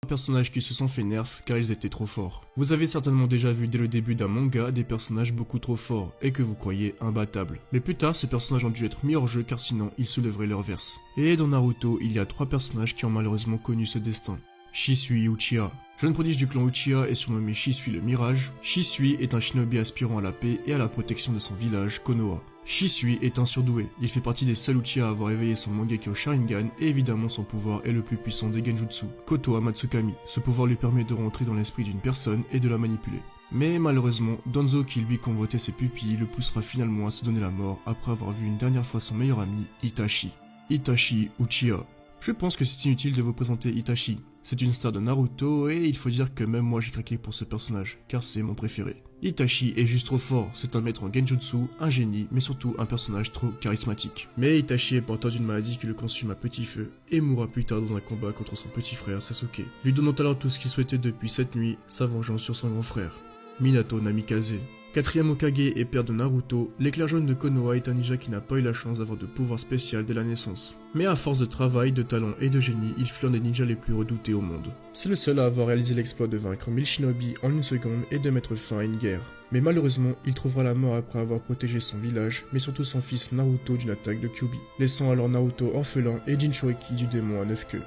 Personnages qui se sont fait nerf car ils étaient trop forts. Vous avez certainement déjà vu dès le début d'un manga des personnages beaucoup trop forts et que vous croyez imbattables. Mais plus tard, ces personnages ont dû être mis hors jeu car sinon ils soulèveraient leur verse. Et dans Naruto, il y a 3 personnages qui ont malheureusement connu ce destin. Shisui Uchiha. Jeune prodige du clan Uchiha est surnommé Shisui le Mirage. Shisui est un shinobi aspirant à la paix et à la protection de son village, Konoha. Shisui est un surdoué, il fait partie des seuls Uchiha à avoir éveillé son Mangekyo Sharingan et évidemment son pouvoir est le plus puissant des Genjutsu, Kotoa Matsukami. Ce pouvoir lui permet de rentrer dans l'esprit d'une personne et de la manipuler. Mais malheureusement, Danzo qui lui convoitait ses pupilles le poussera finalement à se donner la mort après avoir vu une dernière fois son meilleur ami, Itachi. Itachi Uchiha. Je pense que c'est inutile de vous présenter Itachi. C'est une star de Naruto et il faut dire que même moi j'ai craqué pour ce personnage, car c'est mon préféré. Itachi est juste trop fort, c'est un maître en genjutsu, un génie, mais surtout un personnage trop charismatique. Mais Itachi est porteur d'une maladie qui le consume à petit feu, et mourra plus tard dans un combat contre son petit frère Sasuke, lui donnant alors tout ce qu'il souhaitait depuis cette nuit, sa vengeance sur son grand frère. Minato Namikaze. Quatrième Hokage et père de Naruto, l'éclair jaune de Konoha est un ninja qui n'a pas eu la chance d'avoir de pouvoir spécial dès la naissance. Mais à force de travail, de talent et de génie, il fut l'un des ninjas les plus redoutés au monde. C'est le seul à avoir réalisé l'exploit de vaincre 1000 shinobi en une seconde et de mettre fin à une guerre. Mais malheureusement, il trouvera la mort après avoir protégé son village, mais surtout son fils Naruto d'une attaque de Kyuubi, laissant alors Naruto orphelin et Jinchuriki du démon à 9 queues.